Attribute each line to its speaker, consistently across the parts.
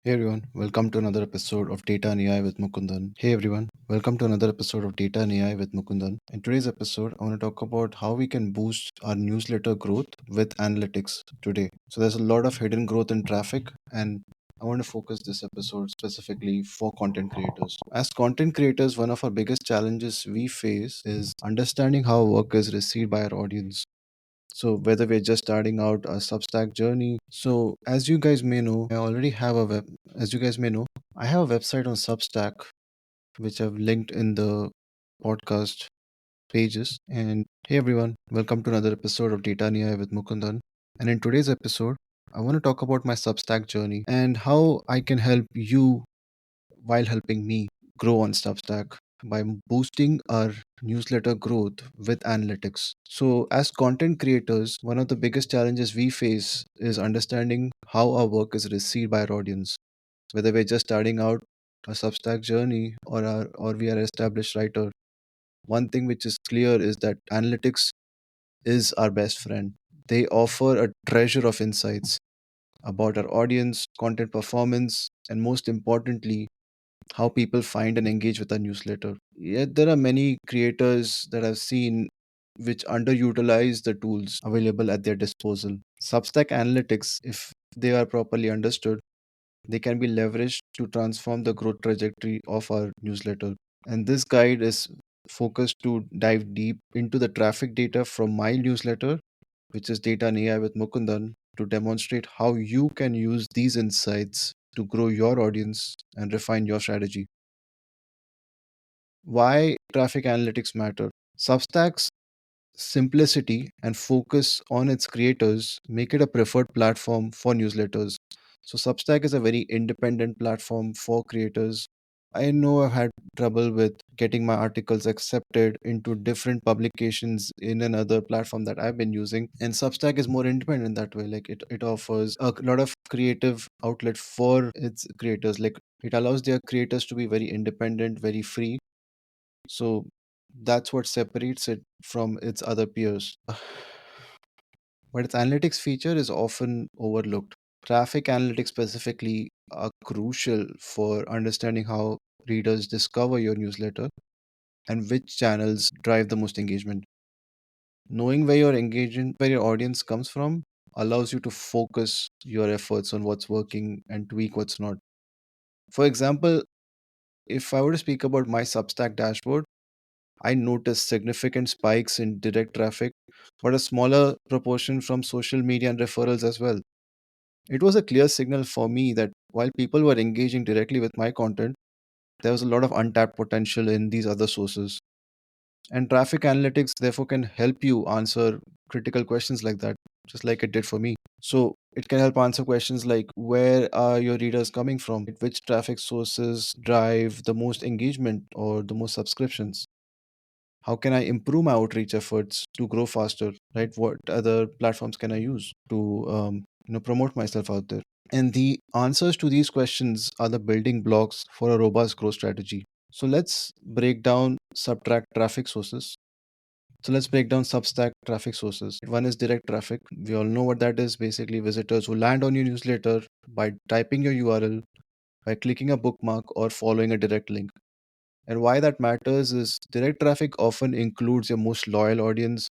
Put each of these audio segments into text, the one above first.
Speaker 1: Hey everyone, welcome to another episode of Data and AI with Mukundan. Hey everyone, welcome to another episode of Data and AI with Mukundan. In today's episode, I want to talk about how we can boost our newsletter growth with analytics today. So there's a lot of hidden growth in traffic, and I want to focus this episode specifically for content creators. As content creators, one of our biggest challenges we face is understanding how work is received by our audience. So whether we're just starting out a Substack journey. So as you guys may know, I already have a web. As you guys may know, I have a website on Substack, which I've linked in the podcast pages. And hey everyone, welcome to another episode of Data Nia with Mukundan. And in today's episode, I want to talk about my Substack journey and how I can help you while helping me grow on Substack by boosting our newsletter growth with analytics. So, as content creators, one of the biggest challenges we face is understanding how our work is received by our audience. Whether we're just starting out a Substack journey or we are an established writer, one thing which is clear is that analytics is our best friend. They offer a treasure of insights about our audience, content performance, and most importantly, how people find and engage with our newsletter. Yet there are many creators that I've seen which underutilize the tools available at their disposal. Substack analytics, if they are properly understood, they can be leveraged to transform the growth trajectory of our newsletter. And this guide is focused to dive deep into the traffic data from my newsletter, which is Data and AI with Mukundan, to demonstrate how you can use these insights to grow your audience and refine your strategy. Why traffic analytics matter? Substack's simplicity and focus on its creators make it a preferred platform for newsletters. So Substack is a very independent platform for creators. I know I've had trouble with getting my articles accepted into different publications in another platform that I've been using. And Substack is more independent that way. Like it offers a lot of creative outlet for its creators. Like it allows their creators to be very independent, very free. So that's what separates it from its other peers. But its analytics feature is often overlooked. Traffic analytics specifically are crucial for understanding how readers discover your newsletter and which channels drive the most engagement. Knowing where your audience comes from allows you to focus your efforts on what's working and tweak what's not. For example, if I were to speak about my Substack dashboard, I noticed significant spikes in direct traffic, but a smaller proportion from social media and referrals as well. It was a clear signal for me that while people were engaging directly with my content, there was a lot of untapped potential in these other sources. And traffic analytics, therefore, can help you answer critical questions like that, just like it did for me. So, it can help answer questions like where are your readers coming from? Which traffic sources drive the most engagement or the most subscriptions? How can I improve my outreach efforts to grow faster? Right? What other platforms can I use to promote myself out there? And the answers to these questions are the building blocks for a robust growth strategy. So let's break down subtract traffic sources. So let's break down Substack traffic sources. One is direct traffic. We all know what that is. Basically, visitors who land on your newsletter by typing your URL, by clicking a bookmark, or following a direct link. And why that matters is direct traffic often includes your most loyal audience,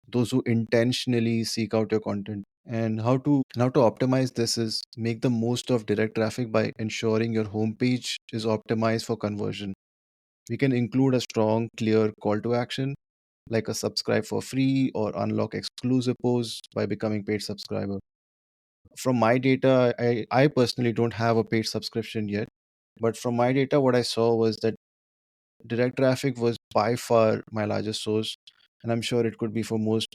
Speaker 1: those who intentionally seek out your content. And how to optimize this is make the most of direct traffic by ensuring your homepage is optimized for conversion. We can include a strong, clear call to action like a subscribe for free or unlock exclusive posts by becoming paid subscriber. From my data, I personally don't have a paid subscription yet, but from my data, what I saw was that direct traffic was by far my largest source, and I'm sure it could be for most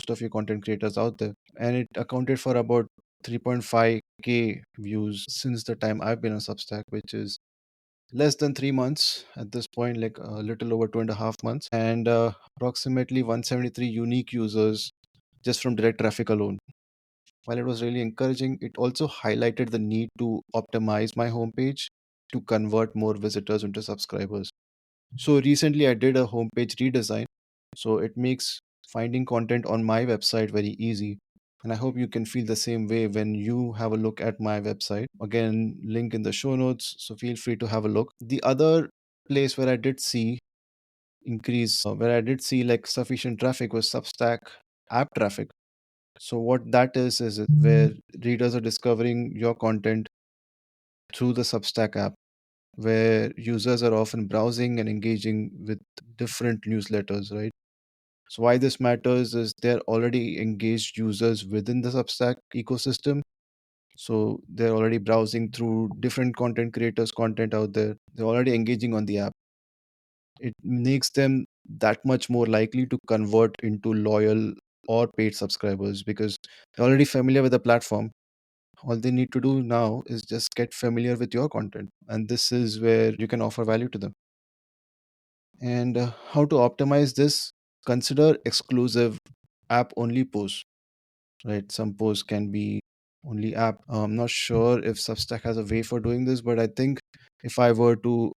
Speaker 1: of your content creators out there. And it accounted for about 3.5k views since the time I've been on Substack, which is less than 3 months at this point, like a little over 2.5 months, and approximately 173 unique users just from direct traffic alone. While it was really encouraging, it also highlighted the need to optimize my homepage to convert more visitors into subscribers. So recently I did a homepage redesign. So it makes finding content on my website very easy. And I hope you can feel the same way when you have a look at my website. Again, link in the show notes, so feel free to have a look. The other place where I did see where I did see like sufficient traffic was Substack app traffic. So what that is where readers are discovering your content through the Substack app, where users are often browsing and engaging with different newsletters, right? So why this matters is they're already engaged users within the Substack ecosystem. So they're already browsing through different content creators' content out there. They're already engaging on the app. It makes them that much more likely to convert into loyal or paid subscribers because they're already familiar with the platform. All they need to do now is just get familiar with your content. And this is where you can offer value to them. And how to optimize this? Consider exclusive app only posts, right? Some posts can be only app. I'm not sure if Substack has a way for doing this, but I think if I were to,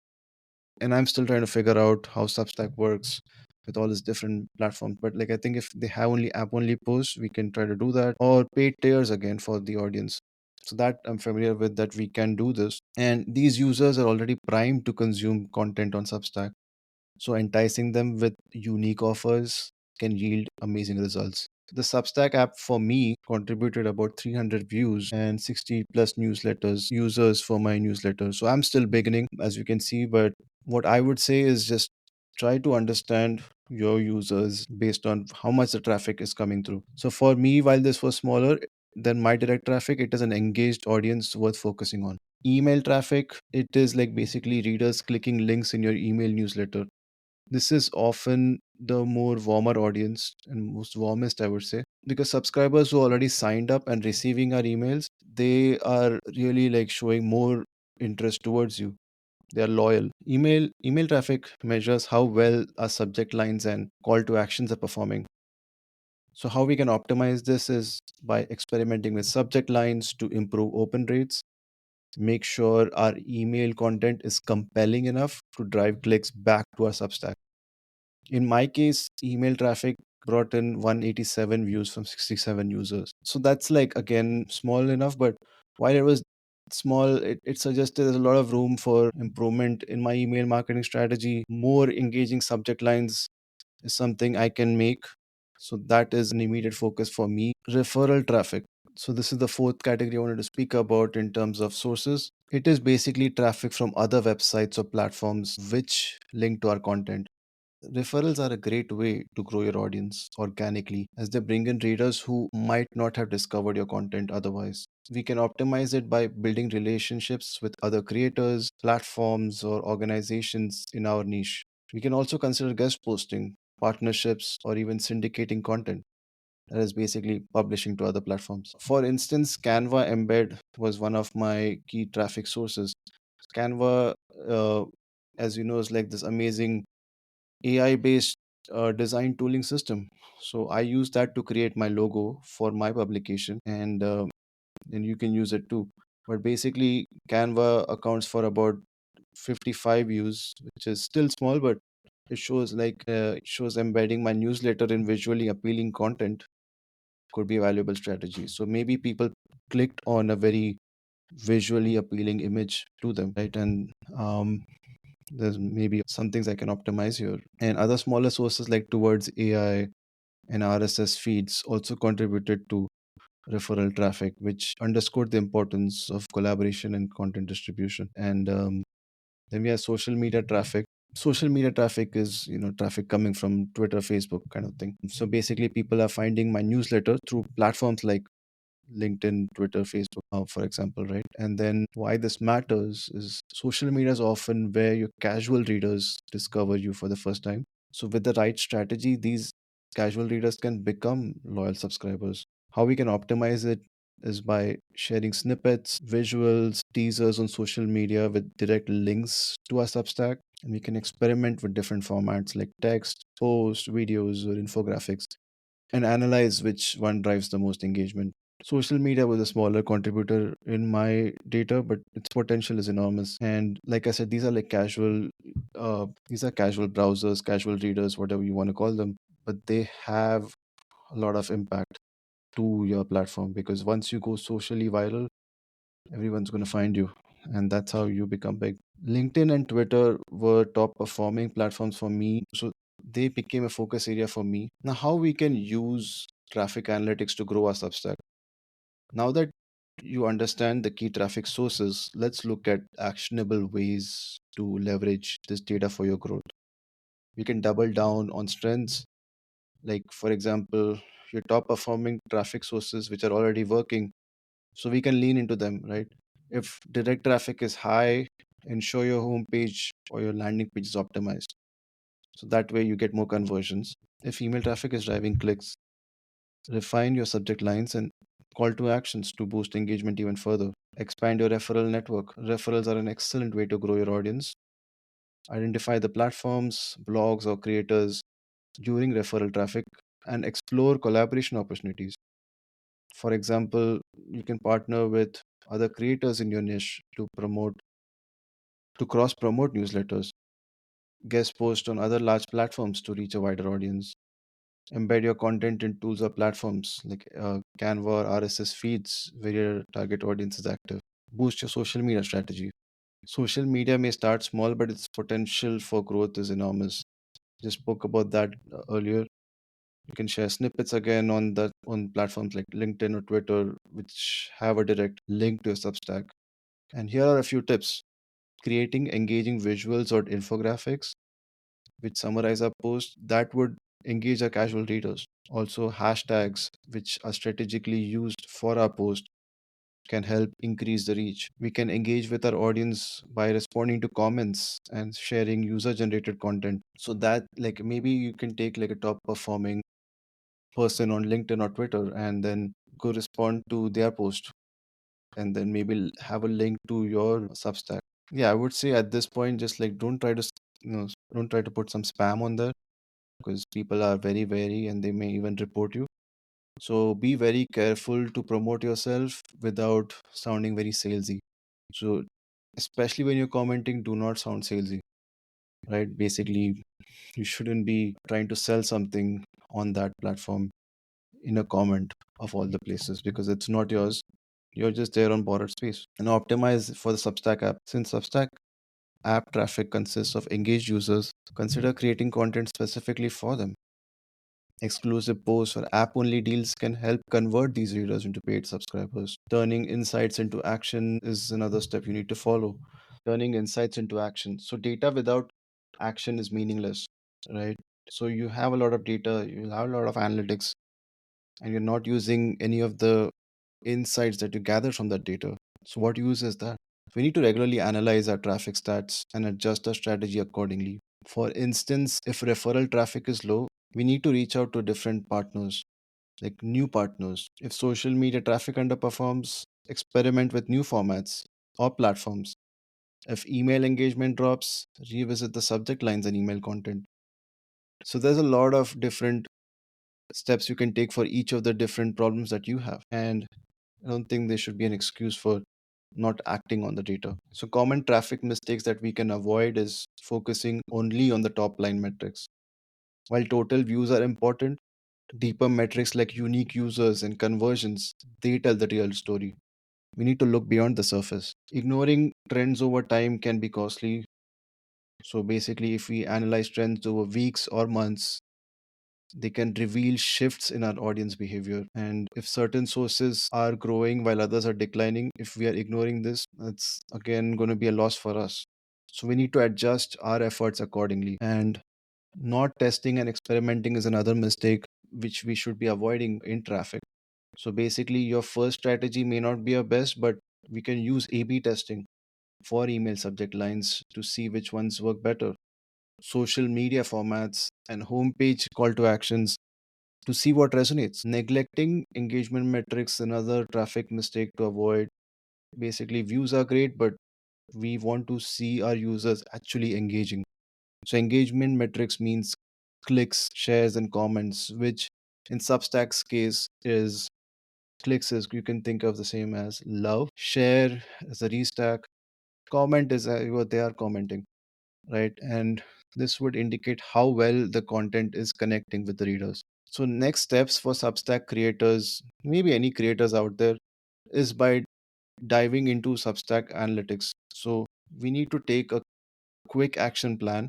Speaker 1: and I'm still trying to figure out how Substack works with all these different platforms. But like I think if they have only app only posts, we can try to do that, or paid tiers again for the audience. So that I'm familiar with that we can do this. And these users are already primed to consume content on Substack. So enticing them with unique offers can yield amazing results. The Substack app for me contributed about 300 views and 60 plus newsletters users for my newsletter. So I'm still beginning, as you can see, but what I would say is just try to understand your users based on how much the traffic is coming through. So for me, while this was smaller than my direct traffic, it is an engaged audience worth focusing on. Email traffic, it is like basically readers clicking links in your email newsletter. This is often the more warmer audience and most warmest, I would say, because subscribers who already signed up and receiving our emails, they are really like showing more interest towards you. They are loyal. Email traffic measures how well our subject lines and call to actions are performing. So how we can optimize this is by experimenting with subject lines to improve open rates. Make sure our email content is compelling enough to drive clicks back to our Substack. In my case, email traffic brought in 187 views from 67 users. So that's like, again, small enough, but while it was small, it suggested there's a lot of room for improvement in my email marketing strategy. More engaging subject lines is something I can make. So that is an immediate focus for me. Referral traffic. So this is the fourth category I wanted to speak about in terms of sources. It is basically traffic from other websites or platforms which link to our content. Referrals are a great way to grow your audience organically as they bring in readers who might not have discovered your content otherwise. We can optimize it by building relationships with other creators, platforms, or organizations in our niche. We can also consider guest posting, partnerships, or even syndicating content. That is basically publishing to other platforms. For instance, Canva embed was one of my key traffic sources. Canva, uh, as you know, is like this amazing AI based design tooling system. So I use that to create my logo for my publication, and you can use it too. But basically, Canva accounts for about 55 views, which is still small, but it shows embedding my newsletter in visually appealing content could be a valuable strategy. So maybe people clicked on a very visually appealing image to them, right? And there's maybe some things I can optimize here. And other smaller sources like Towards AI and RSS feeds also contributed to referral traffic, which underscored the importance of collaboration and content distribution. And then we have social media traffic. Social media traffic is, traffic coming from Twitter, Facebook kind of thing. So basically, people are finding my newsletter through platforms like LinkedIn, Twitter, Facebook, for example, right? And then why this matters is social media is often where your casual readers discover you for the first time. So, with the right strategy, these casual readers can become loyal subscribers. How we can optimize it is by sharing snippets, visuals, teasers on social media with direct links to our Substack. And we can experiment with different formats like text, post, videos, or infographics and analyze which one drives the most engagement. Social media was a smaller contributor in my data, but its potential is enormous. And like I said, these are casual browsers, casual readers, whatever you want to call them, but they have a lot of impact. to your platform, because once you go socially viral, everyone's going to find you, and that's how you become big. LinkedIn and Twitter were top performing platforms for me, so they became a focus area for me. Now, how we can use traffic analytics to grow our Substack? Now that you understand the key traffic sources, let's look at actionable ways to leverage this data for your growth. We can double down on strengths, like, for example, your top performing traffic sources which are already working. So we can lean into them, right? If direct traffic is high, ensure your homepage or your landing page is optimized. So that way you get more conversions. If email traffic is driving clicks, refine your subject lines and call to actions to boost engagement even further. Expand your referral network. Referrals are an excellent way to grow your audience. Identify the platforms, blogs, or creators during referral traffic and explore collaboration opportunities. For example, you can partner with other creators in your niche to cross promote newsletters, guest post on other large platforms to reach a wider audience, embed your content in tools or platforms like Canva or RSS feeds where your target audience is active. Boost your social media strategy. Social media may start small, but its potential for growth is enormous. Just spoke about that earlier. You can share snippets again on platforms like LinkedIn or Twitter, which have a direct link to your Substack. And here are a few tips: creating engaging visuals or infographics which summarize our post that would engage our casual readers. Also, hashtags which are strategically used for our post can help increase the reach. We can engage with our audience by responding to comments and sharing user generated content. So that, like, maybe you can take like a top performing person on LinkedIn or Twitter and then go respond to their post, and then maybe have a link to your Substack. Yeah, I would say at this point, just like don't try to, don't try to put some spam on there, because people are very wary and they may even report you. So be very careful to promote yourself without sounding very salesy. So especially when you're commenting, do not sound salesy, right? Basically, you shouldn't be trying to sell something on that platform in a comment of all the places, because it's not yours. You're just there on borrowed space. And optimize for the Substack app. Since Substack app traffic consists of engaged users, consider creating content specifically for them. Exclusive posts or app only deals can help convert these readers into paid subscribers. Turning insights into action is another step you need to follow. Turning insights into action. So, data without action is meaningless, right? So, you have a lot of data, you have a lot of analytics, and you're not using any of the insights that you gather from that data. So, what use is that? We need to regularly analyze our traffic stats and adjust our strategy accordingly. For instance, if referral traffic is low, we need to reach out to different partners, like new partners. If social media traffic underperforms, experiment with new formats or platforms. If email engagement drops, revisit the subject lines and email content. So there's a lot of different steps you can take for each of the different problems that you have. And I don't think there should be an excuse for not acting on the data. So, common traffic mistakes that we can avoid is focusing only on the top line metrics. While total views are important, deeper metrics like unique users and conversions, they tell the real story. We need to look beyond the surface. Ignoring trends over time can be costly. So, basically, if we analyze trends over weeks or months, they can reveal shifts in our audience behavior. And if certain sources are growing while others are declining, if we are ignoring this, it's again going to be a loss for us. So we need to adjust our efforts accordingly. And not testing and experimenting is another mistake which we should be avoiding in traffic. So basically, your first strategy may not be your best, but we can use A B testing for email subject lines to see which ones work better. Social media formats and homepage call to actions to see what resonates. Neglecting engagement metrics, another traffic mistake to avoid. Basically, views are great, but we want to see our users actually engaging. So, engagement metrics means clicks, shares, and comments, which in Substack's case is clicks is you can think of the same as love, share as a restack, comment is what they are commenting, right? And this would indicate how well the content is connecting with the readers. So, next steps for Substack creators, maybe any creators out there, is by diving into Substack analytics. So, we need to take a quick action plan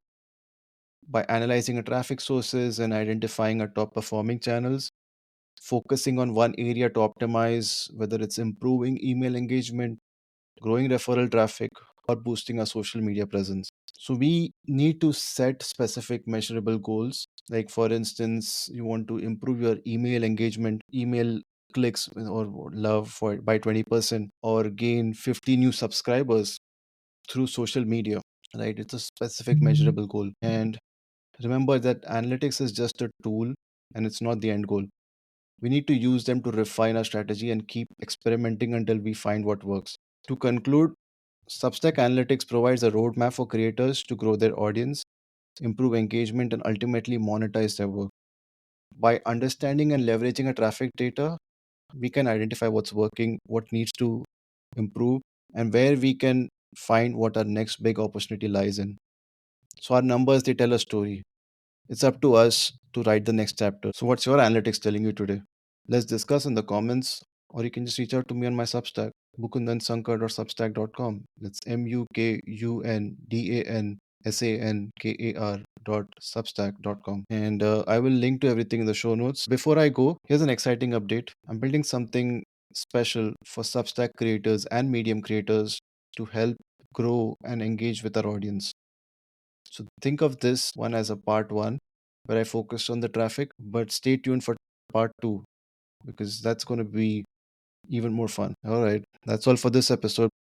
Speaker 1: by analyzing our traffic sources and identifying our top performing channels, focusing on one area to optimize, whether it's improving email engagement, growing referral traffic, or boosting our social media presence. So we need to set specific measurable goals. Like for instance, you want to improve your email engagement, email clicks or love for by 20%, or gain 50 new subscribers through social media. Right? It's a specific measurable goal. And remember that analytics is just a tool and it's not the end goal. We need to use them to refine our strategy and keep experimenting until we find what works. To conclude, Substack Analytics provides a roadmap for creators to grow their audience, improve engagement, and ultimately monetize their work. By understanding and leveraging our traffic data, we can identify what's working, what needs to improve, and where we can find what our next big opportunity lies in. So, our numbers, they tell a story. It's up to us to write the next chapter. So, what's your analytics telling you today? Let's discuss in the comments, or you can just reach out to me on my Substack, mukundansankar.substack.com. That's mukundansankar.substack.com. And I will link to everything in the show notes. Before I go, here's an exciting update. I'm building something special for Substack creators and Medium creators to help grow and engage with our audience. So think of this one as a part one where I focused on the traffic, but stay tuned for part two because that's going to be even more fun. All right, that's all for this episode.